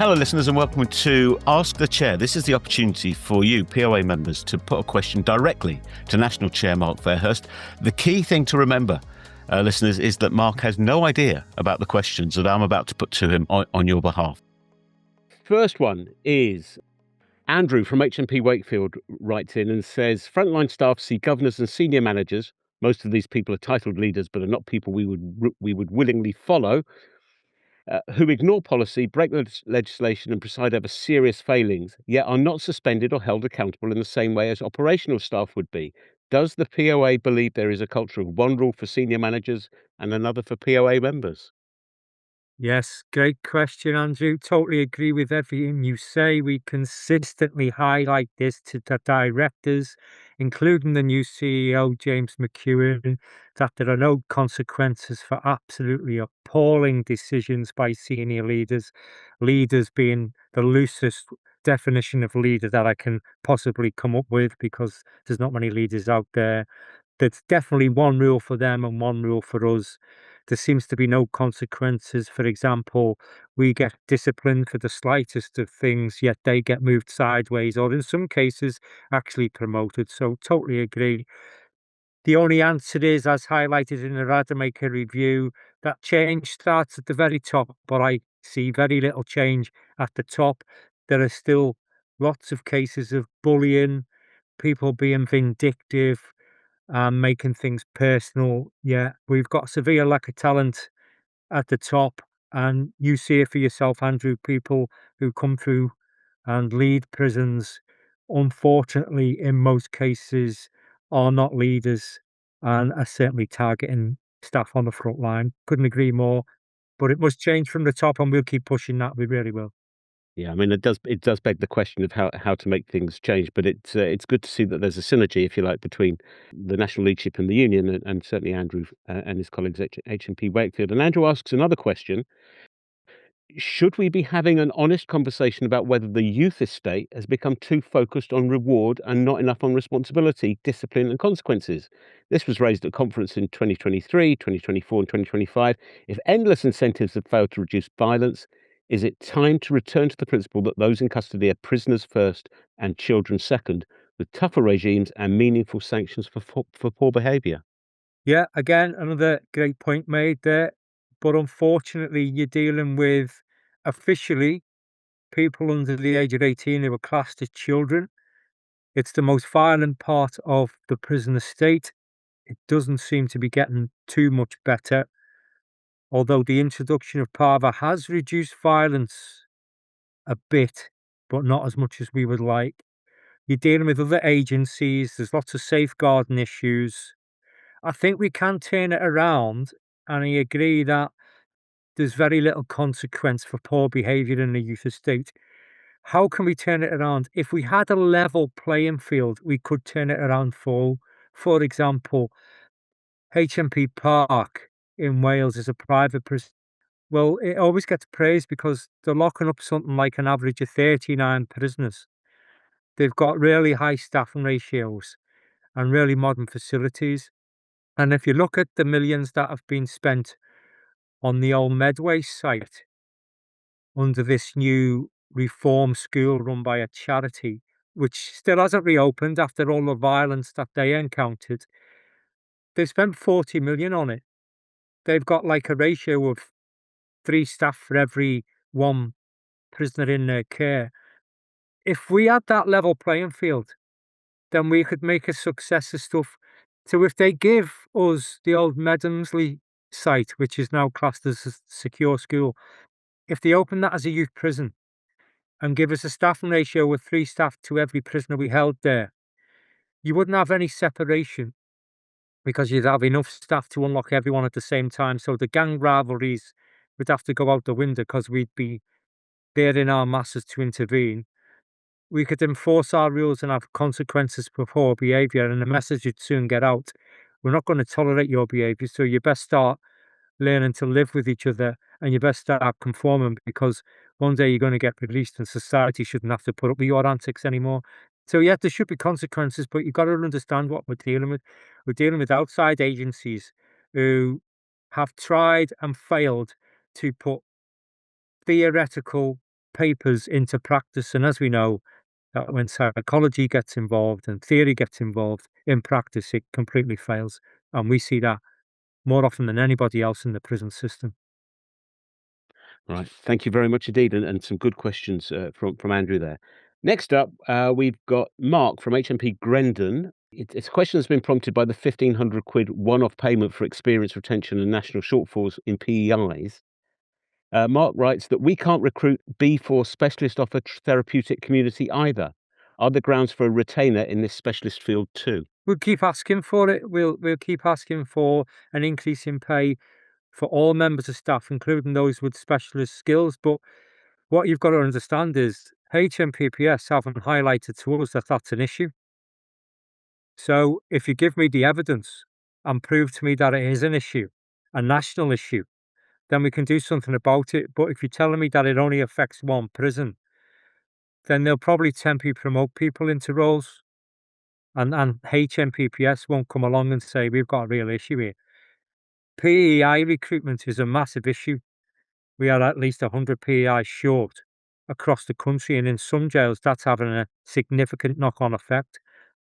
Hello, listeners, and welcome to Ask the Chair. This is the opportunity for you, POA members, to put a question directly to National Chair Mark Fairhurst. The key thing to remember, listeners, is that Mark has no idea about the questions that I'm about to put to him on your behalf. First one is Andrew from HMP Wakefield writes in and says, frontline staff see governors and senior managers. Most of these people are titled leaders, but are not people we would willingly follow. Who ignore policy, break legislation and preside over serious failings, yet are not suspended or held accountable in the same way as operational staff would be. Does the POA believe there is a culture of one rule for senior managers and another for POA members? Yes, great question, Andrew. Totally agree with everything you say. We consistently highlight this to the directors, including the new CEO, James McEwen, that there are no consequences for absolutely appalling decisions by senior leaders. Leaders being the loosest definition of leader that I can possibly come up with, because there's not many leaders out there. There's definitely one rule for them and one rule for us. There seems to be no consequences. For example, we get disciplined for the slightest of things, yet they get moved sideways, or in some cases, actually promoted. So, totally agree. The only answer is, as highlighted in the Rademacher review, that change starts at the very top, but I see very little change at the top. There are still lots of cases of bullying, people being vindictive, making things personal. Yeah, we've got severe lack of talent at the top, and you see it for yourself, Andrew. People who come through and lead prisons, unfortunately, in most cases, are not leaders and are certainly targeting staff on the front line. Couldn't agree more. But it must change from the top, and we'll keep pushing that. We really will. Yeah, I mean, it does beg the question of how to make things change, but it's good to see that there's a synergy, if you like, between the national leadership and the union, and certainly Andrew and his colleagues at HMP Wakefield. And Andrew asks another question: should we be having an honest conversation about whether the youth estate has become too focused on reward and not enough on responsibility, discipline, and consequences? This was raised at conference in 2023, 2024, and 2025. If endless incentives have failed to reduce violence, is it time to return to the principle that those in custody are prisoners first and children second, with tougher regimes and meaningful sanctions for poor behaviour? Yeah, again, another great point made there. But unfortunately, you're dealing with officially people under the age of 18 who are classed as children. It's the most violent part of the prison estate. It doesn't seem to be getting too much better, although the introduction of PAVA has reduced violence a bit, but not as much as we would like. You're dealing with other agencies, there's lots of safeguarding issues. I think we can turn it around, and I agree that there's very little consequence for poor behaviour in the youth estate. How can we turn it around? If we had a level playing field, we could turn it around full. For example, HMP Park in Wales is a private prison. Well, it always gets praised because they're locking up something like an average of 39 prisoners. They've got really high staffing ratios and really modern facilities. And if you look at the millions that have been spent on the old Medway site under this new reform school run by a charity, which still hasn't reopened after all the violence that they encountered, they spent 40 million on it. They've got like a ratio of 3 staff for every 1 prisoner in their care. If we had that level playing field, then we could make a success of stuff. So if they give us the old Medemsley site, which is now classed as a secure school, if they open that as a youth prison and give us a staffing ratio of 3 staff to every prisoner we held there, you wouldn't have any separation because you'd have enough staff to unlock everyone at the same time. So the gang rivalries would have to go out the window because we'd be there in our masses to intervene. We could enforce our rules and have consequences for poor behaviour, and the message would soon get out. We're not going to tolerate your behaviour, so you best start learning to live with each other, and you best start conforming, because one day you're going to get released and society shouldn't have to put up with your antics anymore. So yeah, there should be consequences, but you've got to understand what we're dealing with. We're dealing with outside agencies who have tried and failed to put theoretical papers into practice. And as we know, that when psychology gets involved and theory gets involved in practice, it completely fails. And we see that more often than anybody else in the prison system. Right. Thank you very much indeed, and some good questions from Andrew there. Next up, we've got Mark from HMP Grendon. It's a question that's been prompted by the 1,500 quid one-off payment for experience retention and national shortfalls in PEIs. Mark writes that we can't recruit B4 specialist off a therapeutic community either. Are there grounds for a retainer in this specialist field too? We'll keep asking for it. We'll keep asking for an increase in pay for all members of staff, including those with specialist skills. But what you've got to understand is HMPPS haven't highlighted to us that that's an issue. So if you give me the evidence and prove to me that it is an issue, a national issue, then we can do something about it. But if you're telling me that it only affects one prison, then they'll probably temporarily promote people into roles, and HMPPS won't come along and say, we've got a real issue here. PEI recruitment is a massive issue. We are at least 100 PEI short across the country, and in some jails, that's having a significant knock-on effect.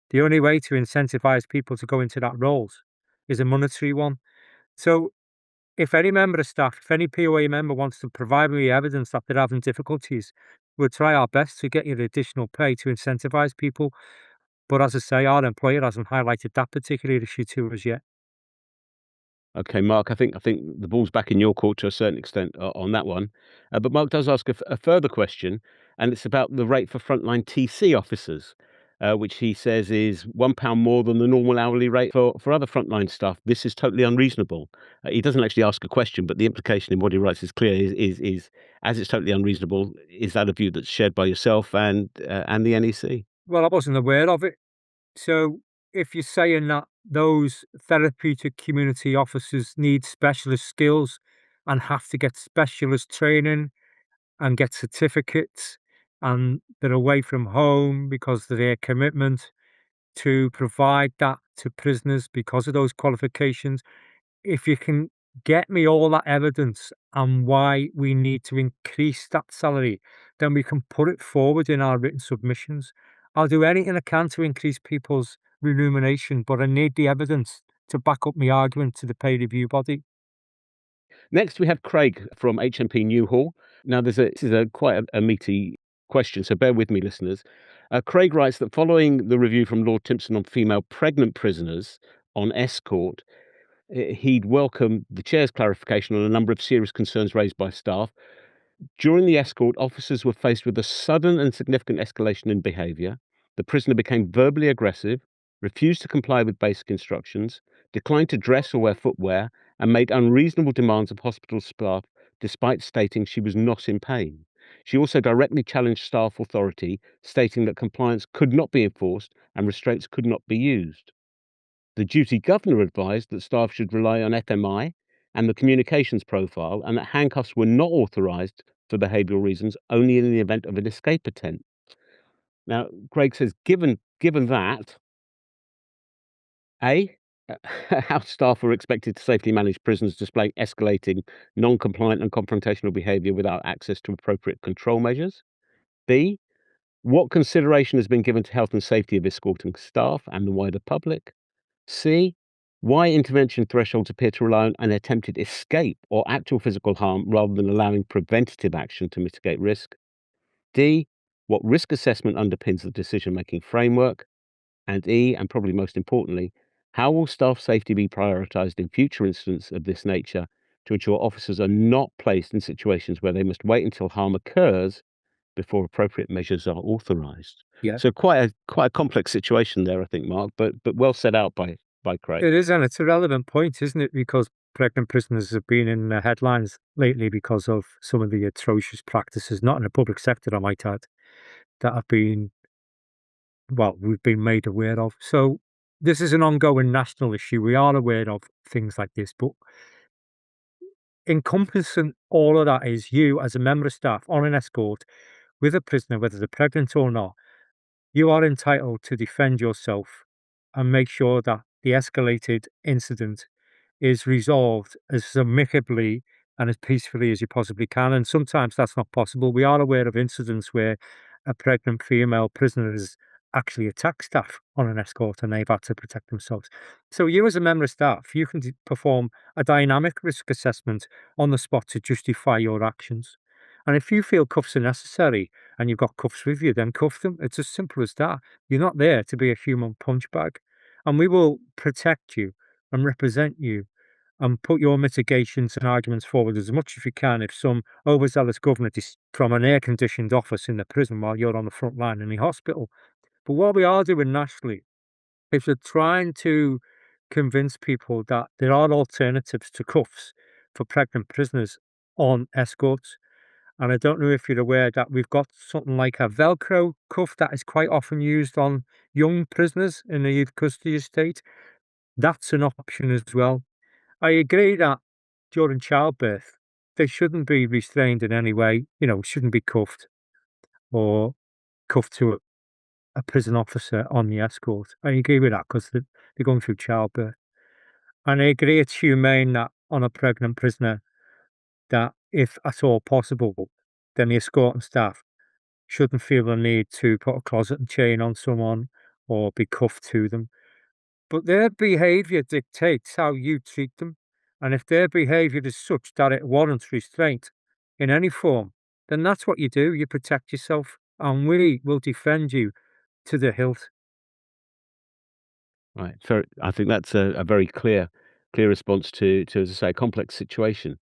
The only way to incentivize people to go into that roles is a monetary one. So if any member of staff, if any POA member wants to provide me evidence that they're having difficulties, we'll try our best to get you additional pay to incentivize people. But as I say, our employer hasn't highlighted that particular issue to us yet. Okay, Mark, I think the ball's back in your court to a certain extent on that one. But Mark does ask a further question, and it's about the rate for frontline TC officers, which he says is £1 more than the normal hourly rate for other frontline staff. This is totally unreasonable. He doesn't actually ask a question, but the implication in what he writes is clear. Is as it's totally unreasonable. Is that a view that's shared by yourself and the NEC? Well, I wasn't aware of it. So if you're saying that those therapeutic community officers need specialist skills and have to get specialist training and get certificates, and they're away from home because of their commitment to provide that to prisoners because of those qualifications, if you can get me all that evidence and why we need to increase that salary, then we can put it forward in our written submissions. I'll do anything I can to increase people's remuneration, but I need the evidence to back up my argument to the pay review body. Next, we have Craig from HMP Newhall. Now, this is quite a meaty question, so bear with me, listeners. Craig writes that following the review from Lord Timpson on female pregnant prisoners on escort, he'd welcome the chair's clarification on a number of serious concerns raised by staff. During the escort, officers were faced with a sudden and significant escalation in behaviour. The prisoner became verbally aggressive, refused to comply with basic instructions, declined to dress or wear footwear, and made unreasonable demands of hospital staff despite stating she was not in pain. She also directly challenged staff authority, stating that compliance could not be enforced and restraints could not be used. The duty governor advised that staff should rely on FMI and the communications profile, and that handcuffs were not authorised for behavioural reasons, only in the event of an escape attempt. Now, Craig says, given that, A, how staff were expected to safely manage prisoners displaying escalating, non-compliant and confrontational behaviour without access to appropriate control measures. B, what consideration has been given to health and safety of escorting staff and the wider public? C, why intervention thresholds appear to rely on an attempted escape or actual physical harm rather than allowing preventative action to mitigate risk. D, what risk assessment underpins the decision-making framework. And E, and probably most importantly, how will staff safety be prioritised in future incidents of this nature to ensure officers are not placed in situations where they must wait until harm occurs before appropriate measures are authorised? Yeah. So quite a complex situation there, I think, Mark, but well set out by Craig. It is, and it's a relevant point, isn't it? Because pregnant prisoners have been in the headlines lately because of some of the atrocious practices, not in the public sector, I might add, that have been, well, we've been made aware of. So this is an ongoing national issue. We are aware of things like this, but encompassing all of that is you as a member of staff on an escort with a prisoner, whether they're pregnant or not, you are entitled to defend yourself and make sure that the escalated incident is resolved as amicably and as peacefully as you possibly can. And sometimes that's not possible. We are aware of incidents where a pregnant female prisoner has actually attacked staff on an escort and they've had to protect themselves. So you as a member of staff, you can perform a dynamic risk assessment on the spot to justify your actions. And if you feel cuffs are necessary and you've got cuffs with you, then cuff them. It's as simple as that. You're not there to be a human punch bag. And we will protect you and represent you and put your mitigations and arguments forward as much as you can if some overzealous governor from an air-conditioned office in the prison while you're on the front line in the hospital. But what we are doing nationally is we're trying to convince people that there are alternatives to cuffs for pregnant prisoners on escorts. And I don't know if you're aware that we've got something like a Velcro cuff that is quite often used on young prisoners in the youth custody estate. That's an option as well. I agree that during childbirth, they shouldn't be restrained in any way, shouldn't be cuffed or cuffed to a prison officer on the escort. I agree with that because they're going through childbirth. And I agree it's humane that on a pregnant prisoner, that if at all possible, then the escorting staff shouldn't feel the need to put a closet and chain on someone or be cuffed to them. But their behaviour dictates how you treat them. And if their behaviour is such that it warrants restraint in any form, then that's what you do. You protect yourself, and we will defend you to the hilt. Right. So I think that's a very clear response to, as I say, a complex situation.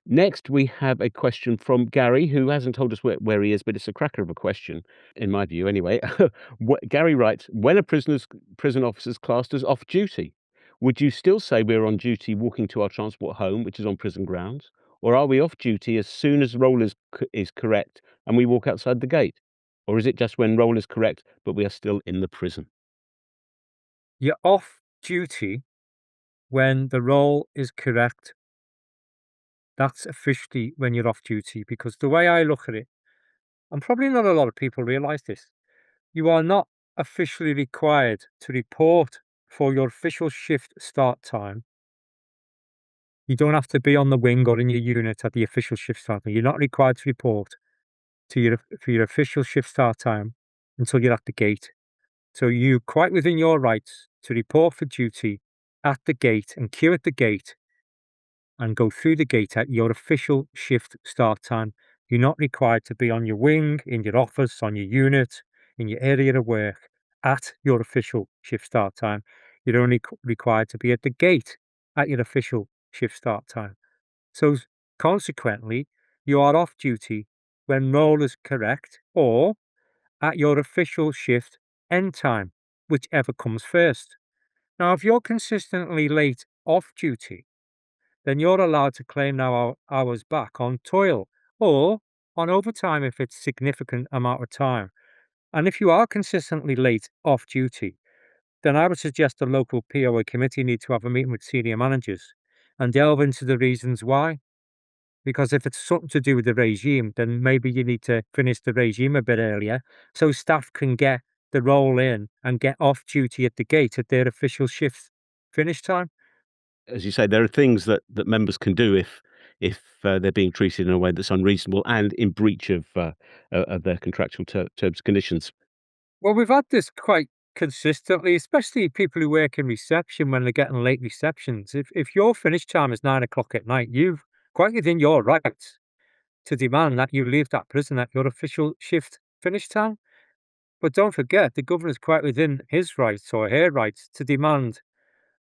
Next, we have a question from Gary, who hasn't told us where he is, but it's a cracker of a question, in my view, anyway. Gary writes, when a prison officer's classed as off duty, would you still say we're on duty walking to our transport home, which is on prison grounds, or are we off duty as soon as roll is correct and we walk outside the gate, or is it just when roll is correct but we are still in the prison? You're off duty when the role is correct. That's officially when you're off duty, because the way I look at it, and probably not a lot of people realise this, you are not officially required to report for your official shift start time. You don't have to be on the wing or in your unit at the official shift start time. You're not required to report for your official shift start time until you're at the gate. So you quite within your rights to report for duty at the gate and queue at the gate and go through the gate at your official shift start time. You're not required to be on your wing, in your office, on your unit, in your area of work at your official shift start time. You're only required to be at the gate at your official shift start time. So consequently, you are off duty when roll is correct or at your official shift end time, whichever comes first. Now, if you're consistently late off duty, then you're allowed to claim now hours back on toil or on overtime if it's significant amount of time. And if you are consistently late off duty, then I would suggest the local POA committee need to have a meeting with senior managers and delve into the reasons why. Because if it's something to do with the regime, then maybe you need to finish the regime a bit earlier so staff can get the roll in and get off duty at the gate at their official shift finish time. As you say, there are things that members can do if they're being treated in a way that's unreasonable and in breach of their contractual terms and conditions. Well, we've had this quite consistently, especially people who work in reception when they're getting late receptions. If your finish time is 9 o'clock at night, you've quite within your rights to demand that you leave that prison at your official shift finish time. But don't forget, the governor's quite within his rights or her rights to demand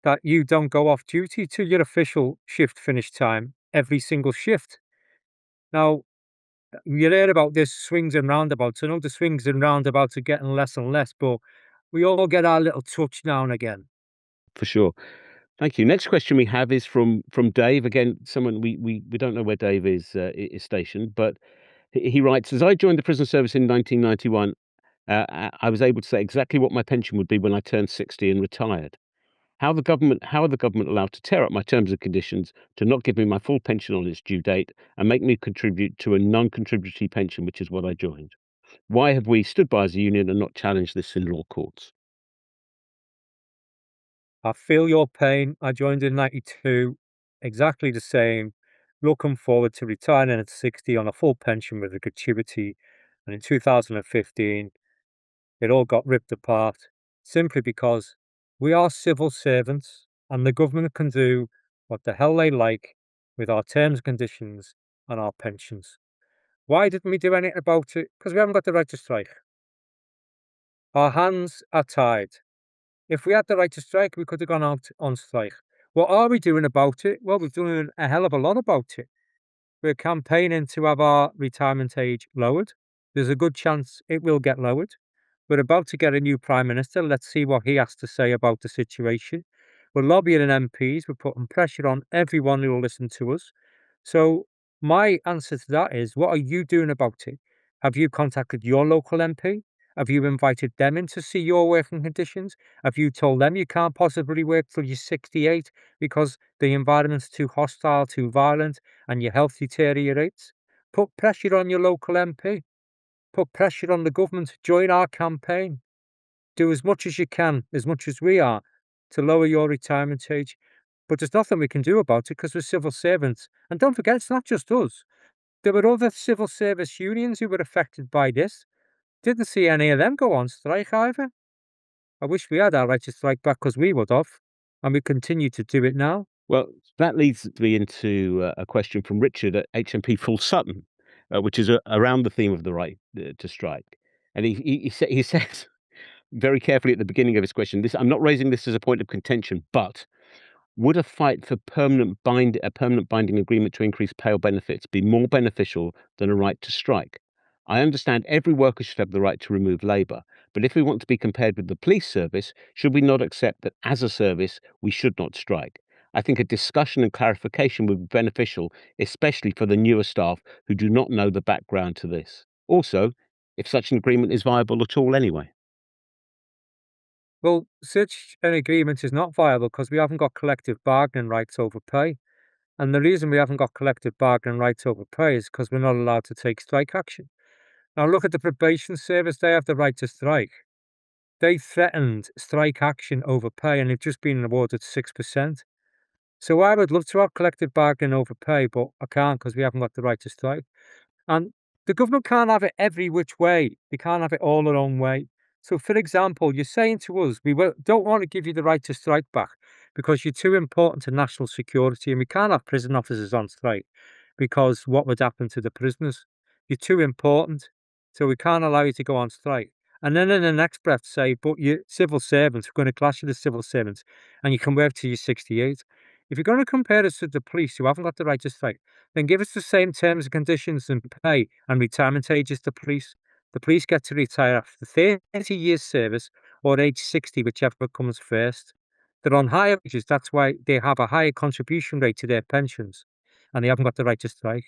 that you don't go off duty to your official shift finish time every single shift. Now, you hear about this swings and roundabouts. I know the swings and roundabouts are getting less and less, but we all get our little touch now and again. For sure. Thank you. Next question we have is from Dave. Again, someone we don't know where Dave is stationed, but he writes, as I joined the prison service in 1991, I was able to say exactly what my pension would be when I turned 60 and retired. How are the government allowed to tear up my terms and conditions to not give me my full pension on its due date and make me contribute to a non-contributory pension, which is what I joined? Why have we stood by as a union and not challenged this in law courts? I feel your pain. I joined in 92, exactly the same. looking forward to retiring at 60 on a full pension with a gratuity. And in 2015, it all got ripped apart simply because we are civil servants and the government can do what the hell they like with our terms and conditions and our pensions. Why didn't we do anything about it? Because we haven't got the right to strike. Our hands are tied. If we had the right to strike, we could have gone out on strike. What are we doing about it? Well, we're doing a hell of a lot about it. We're campaigning to have our retirement age lowered. There's a good chance it will get lowered. We're about to get a new Prime Minister. Let's see what he has to say about the situation. We're lobbying MPs. We're putting pressure on everyone who will listen to us. So, my answer to that is, what are you doing about it? Have you contacted your local MP? Have you invited them in to see your working conditions? Have you told them you can't possibly work till you're 68 because the environment's too hostile, too violent, and your health deteriorates? Put pressure on your local MP. Put pressure on the government. Join our campaign. Do as much as you can, as much as we are, to lower your retirement age. But there's nothing we can do about it because we're civil servants. And don't forget, it's not just us. There were other civil service unions who were affected by this. Didn't see any of them go on strike either. I wish we had our right to strike back because we would have, and we continue to do it now. Well, that leads me into a question from Richard at HMP Full Sutton, which is around the theme of the right to strike. And he says very carefully at the beginning of his question, this, I'm not raising this as a point of contention, but would a fight for a permanent binding agreement to increase pay or benefits be more beneficial than a right to strike? I understand every worker should have the right to remove labour, but if we want to be compared with the police service, should we not accept that as a service we should not strike? I think a discussion and clarification would be beneficial, especially for the newer staff who do not know the background to this. Also, if such an agreement is viable at all anyway. Well, such an agreement is not viable because we haven't got collective bargaining rights over pay. And the reason we haven't got collective bargaining rights over pay is because we're not allowed to take strike action. Now, look at the probation service, they have the right to strike. They threatened strike action over pay and they've just been awarded 6%. So I would love to have collective bargaining over pay, but I can't because we haven't got the right to strike. And the government can't have it every which way. They can't have it all their own way. So, for example, you're saying to us, don't want to give you the right to strike back because you're too important to national security, and we can't have prison officers on strike because what would happen to the prisoners? You're too important, so we can't allow you to go on strike. And then in the next breath say, but you civil servants, we're going to clash with the civil servants, and you can work till you're 68. If you're going to compare us to the police who haven't got the right to strike, then give us the same terms and conditions and pay and retirement age as the police. The police get to retire after 30 years service or age 60, whichever comes first. They're on higher wages, that's why they have a higher contribution rate to their pensions, and they haven't got the right to strike.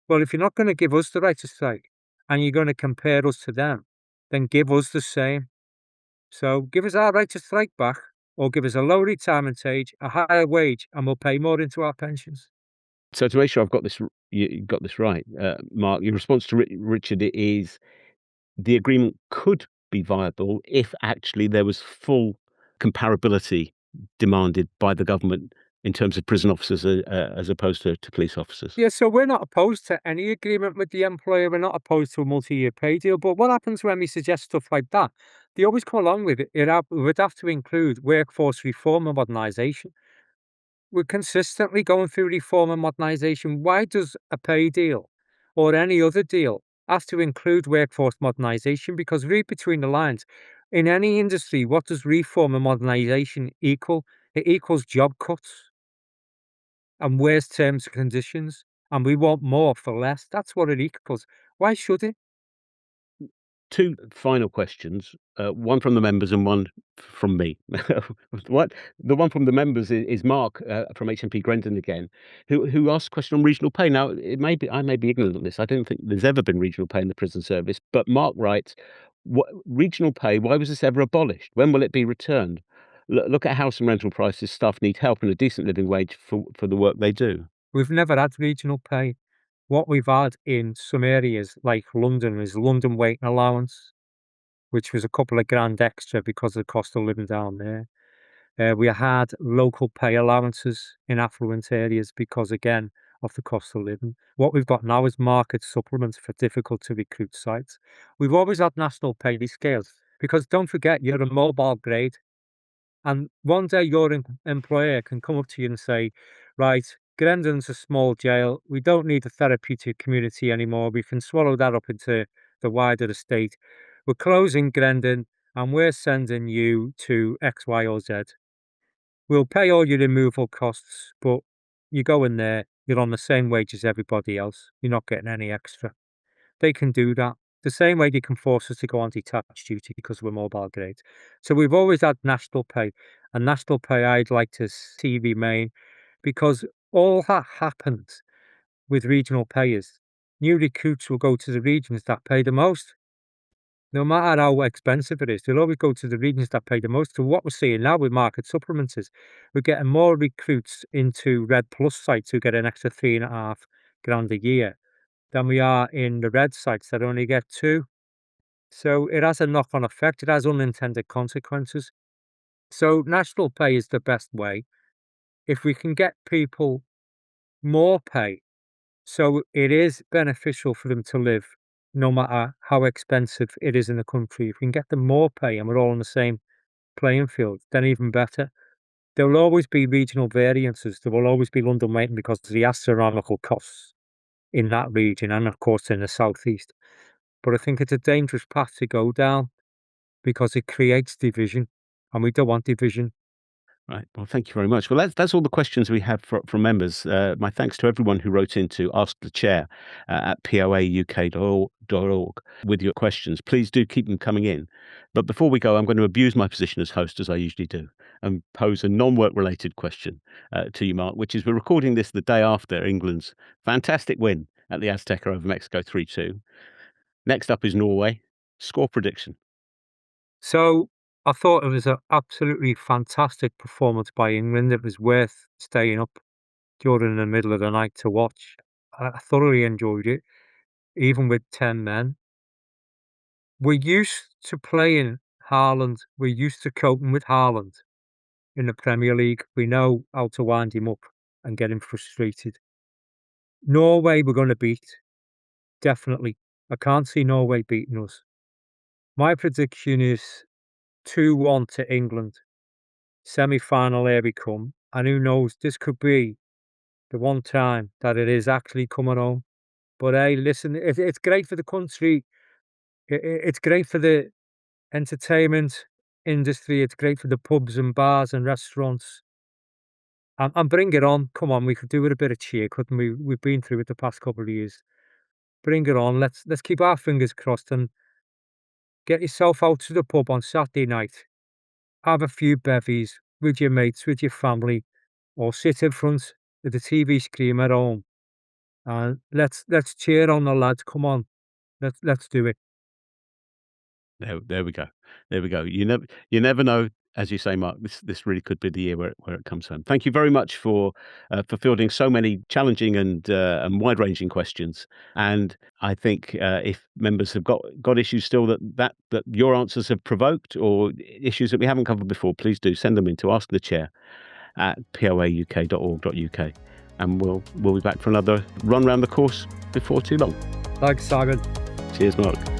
Well, if you're not going to give us the right to strike and you're going to compare us to them, then give us the same. So give us our right to strike back or give us a low retirement age, a higher wage, and we'll pay more into our pensions. So to make sure I've got this, you got this right, Mark, your response to Richard is the agreement could be viable if actually there was full comparability demanded by the government in terms of prison officers as opposed to police officers. Yeah, so we're not opposed to any agreement with the employer. We're not opposed to a multi-year pay deal. But what happens when we suggest stuff like that? They always come along with it. It would have to include workforce reform and modernisation. We're consistently going through reform and modernisation. Why does a pay deal or any other deal have to include workforce modernisation? Because read between the lines. In any industry, what does reform and modernisation equal? It equals job cuts and worse terms and conditions, and we want more for less. That's what it equals. Why should it? Two final questions, one from the members and one from me. What the one from the members is Mark from HMP Grendon again, who asked a question on regional pay. Now, it may be I may be ignorant of this. I don't think there's ever been regional pay in the prison service. But Mark writes, "What regional pay? Why was this ever abolished? When will it be returned? Look at house and rental prices. Staff need help and a decent living wage for the work they do." We've never had regional pay. What we've had in some areas like London is London waiting allowance, which was a couple of grand extra because of the cost of living down there. We had local pay allowances in affluent areas because, again, of the cost of living. What we've got now is market supplements for difficult to recruit sites. We've always had national pay scales because don't forget, you're a mobile grade. And one day your employer can come up to you and say, right, Grendon's a small jail. We don't need a therapeutic community anymore. We can swallow that up into the wider estate. We're closing Grendon and we're sending you to X, Y, or Z. We'll pay all your removal costs, but you go in there, you're on the same wage as everybody else. You're not getting any extra. They can do that. The same way they can force us to go on detached duty because we're mobile grade. So we've always had national pay, and national pay I'd like to see remain because all that happens with regional payers. New recruits will go to the regions that pay the most. No matter how expensive it is, they'll always go to the regions that pay the most. So what we're seeing now with market supplements is we're getting more recruits into Red Plus sites who get an extra £3.5 grand a year than we are in the red sites that only get 2. So it has a knock-on effect. It has unintended consequences. So national pay is the best way. If we can get people more pay, so it is beneficial for them to live, no matter how expensive it is in the country. If we can get them more pay and we're all on the same playing field, then even better. There will always be regional variances. There will always be London waiting because of the astronomical costs in that region and, of course, in the southeast. But I think it's a dangerous path to go down because it creates division, and we don't want division. Right. Well, thank you very much. Well, that's all the questions we have from members. My thanks to everyone who wrote in to Ask the Chair at poauk.org with your questions. Please do keep them coming in. But before we go, I'm going to abuse my position as host, as I usually do, and pose a non-work related question to you, Mark, which is we're recording this the day after England's fantastic win at the Azteca over Mexico 3-2. Next up is Norway. Score prediction. So I thought it was an absolutely fantastic performance by England. It was worth staying up during the middle of the night to watch. I thoroughly enjoyed it, even with 10 men. We're used to playing Haaland. We're used to coping with Haaland in the Premier League. We know how to wind him up and get him frustrated. Norway, we're going to beat. Definitely. I can't see Norway beating us. My prediction is 2-1 to England. Semi-final, here we come. And who knows, this could be the one time that it is actually coming home. But hey, listen, it's great for the country. It's great for the entertainment industry. It's great for the pubs and bars and restaurants. And bring it on. Come on, we could do with a bit of cheer, couldn't we? We've been through it the past couple of years. Bring it on. Let's keep our fingers crossed and get yourself out to the pub on Saturday night. Have a few bevies with your mates, with your family, or sit in front of the TV screen at home. And let's cheer on the lads. Come on, let's do it. There we go. There we go. You never know, as you say, Mark. This really could be the year where it comes home. Thank you very much for fielding so many challenging and wide-ranging questions. And I think if members have got issues still that your answers have provoked, or issues that we haven't covered before, please do send them in to Ask the Chair at poauk.org.uk, and we'll be back for another run round the course before too long. Thanks, Simon. Cheers, Mark.